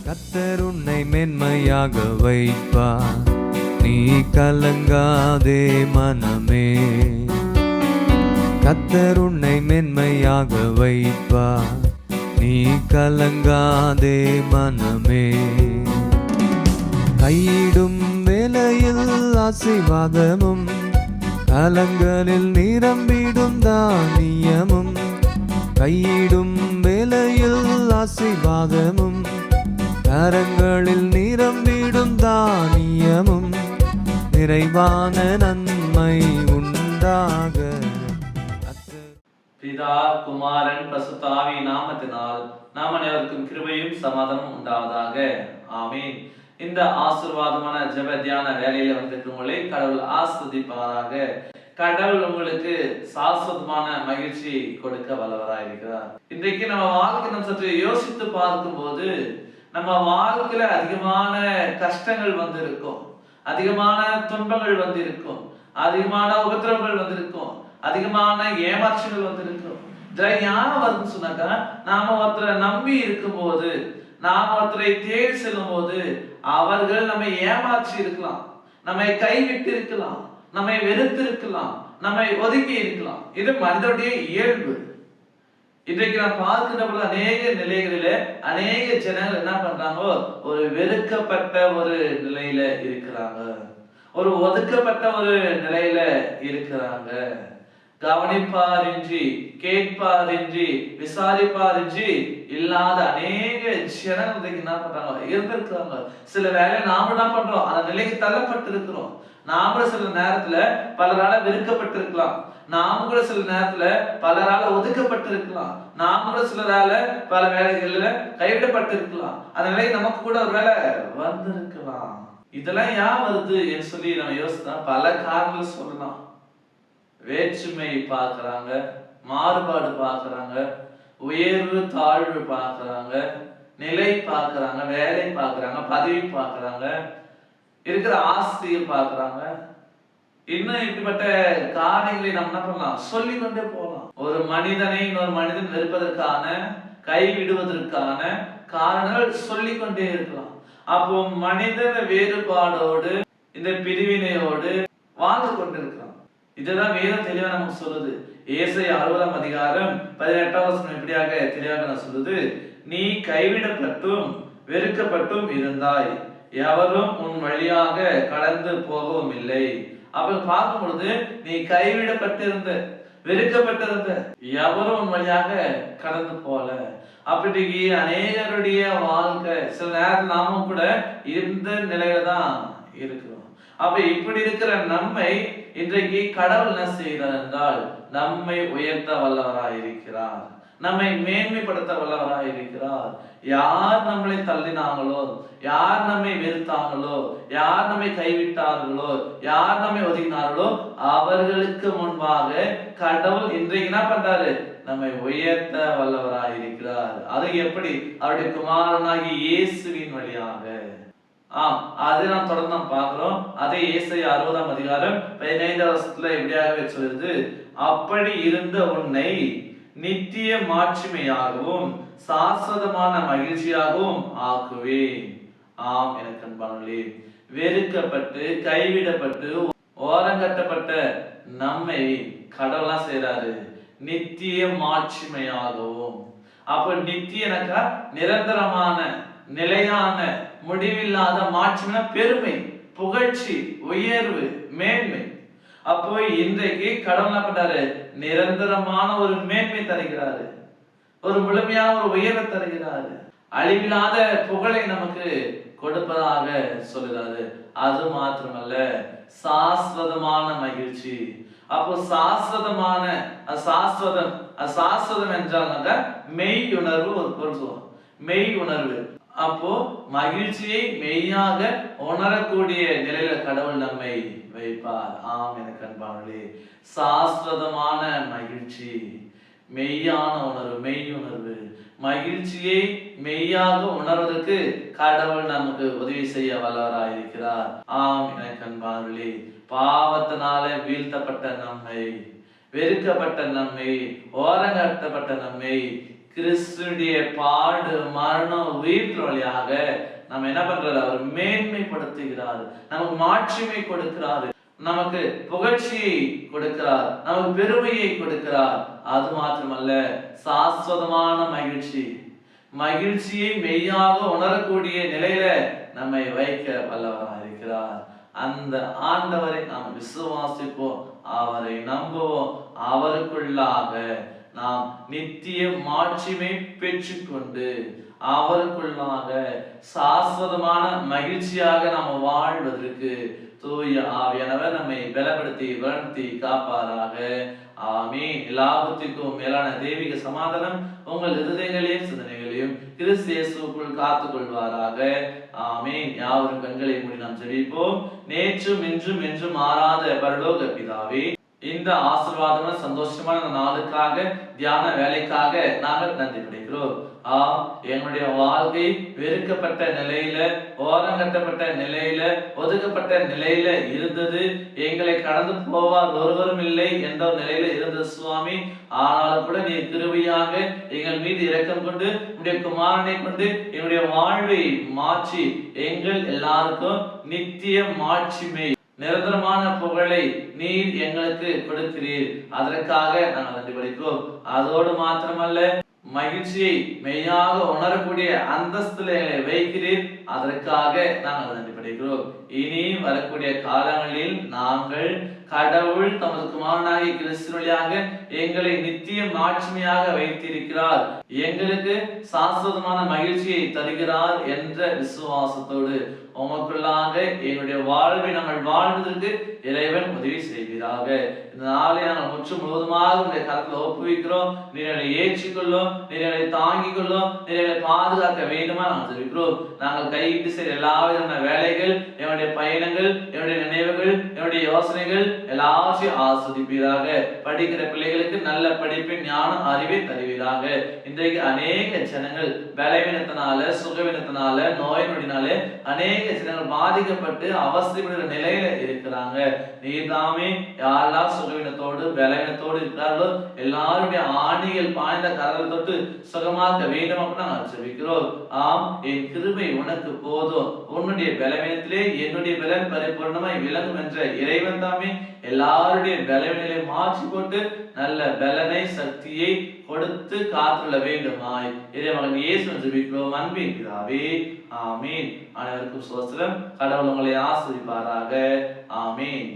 கர்த்தர் உன்னை மென்மையாக வைப்பார், நீ கலங்காதே மனமே. கர்த்தர் உன்னை மென்மையாக வைப்பார், நீ கலங்காதே மனமே. கையிடும் வேளையில் ஆசீர்வாதமும், கலங்களில் நிரம்பிடும் தானியமும். கையிடும் வேளையில் ஆசீர்வாதமும், கரங்களில் நிரம்பிடும் தானியமும். நிறைவான நன்மை உண்டாக. பிதா குமாரன் பரிசுத்த ஆவி நாமத்தினால் நாம் அனைவருக்கும் கிருபையும் சமாதானம் உண்டாவதாக. ஆமீன். இந்த ஆசீர்வாதமான ஜெப தியான வேலையில வந்திருக்கிறவங்களை கடவுள் ஆசீர்வதிப்பாராக. கடவுள் உங்களுக்கு சாஸ்வதமான மகிழ்ச்சி கொடுக்க வல்லவராய் இருக்கிறார். இன்றைக்கு நம்ம வாழ்க்கை நம்ம சற்று யோசித்து பார்க்கும் போது, நம்ம வாழ்க்கையில அதிகமான கஷ்டங்கள் வந்திருக்கும், அதிகமான துன்பங்கள் வந்திருக்கும், அதிகமான உபத்திரவங்கள் வந்திருக்கும், அதிகமான ஏமாற்றங்கள் வந்திருக்கும். இதெல்லாம் யார் வருதுன்னு சொன்னாக்கா, நாம ஒருத்தரை நம்பி இருக்கும் போது, நாம் ஒருத்தரை தேடி செல்லும் போது அவர்கள் நம்மை ஏமாற்றி இருக்கலாம், நம்மை கைவிட்டு இருக்கலாம், நம்மை வெறுத்து இருக்கலாம், நம்மை ஒதுக்கி இருக்கலாம். இது மனிதனுடைய இயல்பு. இன்றைக்கு நான் பார்க்கின்ற பொழுது அநேக நிலைகளில அநேக ஜனங்கள் என்ன பண்றாங்க, ஒரு வெறுக்கப்பட்ட ஒரு நிலையில இருக்கிறாங்க, ஒரு ஒதுக்கப்பட்ட ஒரு நிலையில இருக்கிறாங்க. கவனிப்பாரின்றி, கேட்பாரின்றி, விசாரிப்பாரின்றி இல்லாத அநேக ஜனங்கள் என்ன பண்றாங்க, இருந்திருக்கிறாங்க. சில வேலை நாம என்ன பண்றோம், அந்த நிலைக்கு தள்ளப்பட்டு இருக்கிறோம். நாம சில நேரத்துல பலரால வெறுக்கப்பட்டிருக்கலாம், நாம கூட சில நேரத்துல பலரால ஒதுக்கப்பட்டிருக்கலாம், நாம கூட சிலரால பல வேலைகள்ல கைவிடப்பட்டிருக்கலாம். அந்த நிலை நமக்கு கூட ஒரு வேலை வந்திருக்கலாம். இதெல்லாம் ஏன் வருது என்று சொல்லி நம்ம யோசித்தா பல காரணங்கள் சொல்லலாம். வேற்றுமை பார்க்கறாங்க, மாறுபாடு பார்க்கறாங்க, உயர்வு தாழ்வு பார்க்கறாங்க, நிலை பார்க்கறாங்க, வேலை பார்க்கறாங்க, பதவி பார்க்கறாங்க, இருக்கிற ஆஸ்தியை பார்க்கறாங்க. இன்னும் இப்படிப்பட்ட காரியங்களை நம்ம என்ன பண்ணலாம், சொல்லிக்கொண்டே போகலாம். ஒரு மனிதனை இன்னொரு மனிதன் வெறுப்பதற்கான, கைவிடுவதற்கான காரணங்கள் சொல்லிக்கொண்டே இருக்கலாம். அப்போ மனிதன வேறுபாடோடு, இந்த பிரிவினையோடு வாழ்ந்து கொண்டிருக்கலாம். இதுதான் வேதம் தெளிவா நமக்கு சொல்லுது. ஏசாயா 60ஆம் அதிகாரம் 18ஆம் வசனம் இப்படியாக தெளிவாக நான் சொல்லுது, நீ கைவிடப்பட்டும் வெறுக்கப்பட்டும் இருந்தாய், எவரும் உன் வழியாக கடந்து போகவும் இல்லை. அப்ப பார்க்கும் பொழுது நீ கைவிடப்பட்டிருந்த, வெறுக்கப்பட்டிருந்த, எவரும் உன் வழியாக கடந்து போல. அப்படி அநேகருடைய வாழ்க்கை சில நேரம் நாமும் கூட இந்த நிலையில தான் இருக்கிறோம். அப்ப இப்படி இருக்கிற நம்மை இன்றைக்கு கடவுள் என்ன செய்கிறார் என்றால், நம்மை உயர்த்த வல்லவராய் இருக்கிறார், நம்மை மேன்மைப்படுத்த வல்லவராய் இருக்கிறார். யார் நம்மளை தள்ளினாங்களோ, யார் நம்மை வெறுத்தாங்களோ, யார் நம்மை கைவிட்டார்களோ, யார் நம்மை ஒதுக்கினார்களோ அவர்களுக்கு முன்பாக கடவுள் இன்றைக்கு என்ன பண்றாரு, நம்மை உயர்த்த வல்லவராய் இருக்கிறார். அது எப்படி, அவருடைய குமாரனாகி இயேசுவின் வழியாக. அது நாம் தொடர்ந்து நாம் பார்க்கிறோம். அதே ஏசாயா 60ஆம் அதிகாரம் 15ஆம் வசனத்துல இப்படியாகவே சொல்லுது, அப்படி இருந்த உன்னை நித்திய மாட்சிமையாகவும் சாஸ்வதமான மகிழ்ச்சியாகவும் ஆக்குவேன். ஆம் எனக்கு அன்பானவர்களே, வெறுக்கப்பட்டு கைவிடப்பட்டு ஓரங்கட்டப்பட்ட நம்மை கடவுளா செய்றாரு நித்திய மாட்சிமையாகவும். அப்ப நித்தியனக்கா நிரந்தரமான, நிலையான, முடிவில்லாத மாட்சிமைனா பெருமை, புகழ்ச்சி, உயர்வு, மேன்மை. அப்போ இன்றைக்கு கடவுள் என்ன பண்றாரு, நிரந்தரமான ஒரு மேன்மை தருகிறாரு, ஒரு முழுமையான ஒரு உயர்வை தருகிறாரு, அழிவில்லாத புகழை நமக்கு கொடுப்பதாக சொல்லுகிறாரு. அது மாத்திரமல்ல, சாஸ்வதமான மகிழ்ச்சி. அப்போ சாஸ்வதமான, அசாஸ்வதம், அசாஸ்வதம் என்றால் மெய் உணர்வு, ஒரு பொருள் சொல்லுவோம், மெய் உணர்வு. அப்போ மகிழ்ச்சியை மெய்யாக உணரக்கூடிய நிலையில கடவுள் நம்மை வைப்பார். ஆம் எனக்கு அன்பானவர்களே, சாஸ்வதமான மகிழ்ச்சி, மெய்யான உணர்வு, மெய் உணர்வு, மகிழ்ச்சியை மெய்யாக உணர்வதற்கு கடவுள் நமக்கு உதவி செய்ய வல்லவராய் இருக்கிறார். ஆம் எனக்கு அன்பானவர்களே, பாவத்தினால வீழ்த்தப்பட்ட நம்மை, வெறுக்கப்பட்ட நம்மை, ஓரங்கட்டப்பட்ட நம்மை, கிறிஸ்துடைய பாடு மரணம் உயிர்ப்பின் வழியாக நம்ம என்ன பண்றாரு? அவர் மேன்மைப்படுத்துகிறார், நமக்கு மாட்சிமை கொடுக்கிறார், நமக்கு புகழ்ச்சியை கொடுக்கிறார், நமக்கு பெருமையை கொடுக்கிறார். அது மாத்திரமல்ல, சாஸ்வதமான மகிழ்ச்சியை மெய்யாக உணரக்கூடிய நிலையில நம்மை வைக்க வல்லவராக இருக்கிறார். அந்த ஆண்டவரை நாம் விசுவாசிப்போம், அவரை நம்புவோம். அவருக்குள்ளாக நாம் நித்திய மாட்சிமை பெற்றுக்கொண்டு அவருக்குள்ளாக சாஸ்வதமான மகிழ்ச்சியாக நாம் வாழ்வதற்கு தூய ஆவியானவர் நம்மை பலப்படுத்தி வளர்த்தி காப்பாராக. ஆமீன். எல்லாவற்றுக்கும் மேலான தெய்வீக சமாதானம் உங்கள் இருதயங்களையும் சிந்தனைகளையும் கிறிஸ்து இயேசுவுக்குள் காத்துக் கொள்வாராக. ஆமீன். யாவரும் கண்களை மூடி நாம் ஜெபிப்போம். நேற்றும் இன்றும் என்றும் மாறாத பரலோக பிதாவே, இந்த ஆசீர்வாதமான சந்தோஷமான நாளுக்காக, தியான வேலைக்காக நாங்கள் நன்றி படைக்கிறோம். எங்களுடைய வாழ்க்கை வெறுக்கப்பட்ட நிலையில, ஓரங்கட்டப்பட்ட நிலையில, ஒதுக்கப்பட்ட நிலையில இருந்தது. எங்களை கடந்து போவார் ஒருவரும் இல்லை என்ற நிலையில இருந்தது சுவாமி. ஆனாலும் கூட நீர் கிருபையாக எங்கள் மீது இரக்கம் கொண்டு உடைய குமாரனை கொண்டு எங்களுடைய வாழ்வை மாற்றி எங்கள் எல்லாருக்கும் நித்திய மாட்சிமை, நிரந்தரமான புகழை நீர் எங்களுக்கு கொடுக்கிறீர். அதற்காக நாங்கள் நன்றி படைக்கிறோம். அதோடு மாத்திரமல்ல, மகிழ்ச்சியை மெய்யாக உணரக்கூடிய அந்தஸ்துல எங்களை வைக்கிறீர். அதற்காக நாங்கள் நன்றி படைக்கிறோம். இனி வரக்கூடிய காலங்களில் நாங்கள் கடவுள் தமது குமாரனாகிய கிறிஸ்து வழியாக எங்களை நித்திய மாட்சிமையாக வைத்திருக்கிறார், எங்களுக்கு சாஸ்வதமான மகிழ்ச்சியை தருகிறார் என்ற விசுவாசத்தோடு உமக்குள்ளாக எங்களுடைய வாழ்வை நாங்கள் வாழ்வதற்கு இறைவன் உதவி செய்வீராக. இந்த நாளை நாங்கள் முற்று முழுவதுமாக உங்களுடைய கரத்தில் ஒப்புவிக்கிறோம். நீரை ஏற்றிக்கொள்ளும், நீரை தாங்கிக் கொள்ளும், நீரை பாதுகாக்க வேண்டுமா நாங்கள் தெரிவிக்கிறோம். நாங்கள் கையிட்டு செய்த எல்லா விதமான வேலைகள், என்னுடைய பயணங்கள், என்னுடைய நினைவுகள், என்னுடைய யோசனைகள் எல்லாவற்றையும் ஆஸ்வதிப்பீராக. படிக்கிற பிள்ளைகளுக்கு நல்ல படிப்பின் ஞானம் அறிவை தருவீராக. இன்றைக்கு அநேக ஜனங்கள் பலவீனத்தினால, சுகவீனத்தினால, நோய் நொடினாலே அநேக ஜனங்கள் பாதிக்கப்பட்டு அவஸ்தைப்படுகிற நிலையில இருக்கிறாங்க. நீதாமே யாரெல்லாம் சுகவீனத்தோடு பலவீனத்தோடு இருக்கிறார்களோ எல்லாருடைய ஆணிகள் பாய்ந்த கரலை தொட்டு சுகமாக்க வேண்டும் அப்படின்னு நாங்கள் ஜெபிக்கிறோம். ஆம், என் கிருபை உனக்கு போதும், உன்னுடைய பலவீனத்திலே என்னுடைய பலன் பரிபூர்ணமாய் விளங்கும் என்ற இறைவன் தாமே எல்லாருடைய பலவீனங்களை மாற்றி போட்டு நல்ல பலனை சக்தியை கொடுத்து காத்துள்ள வேண்டுமாய் இறைமகன் இயேசுவை ஜெபிக்கிறோம் அன்பின் பிதாவே. ஆமீன். அனைவருக்கும் ஸ்தோத்திரம். கடவுள் உங்களை ஆசீர்வதிப்பாராக. ஆமீன்.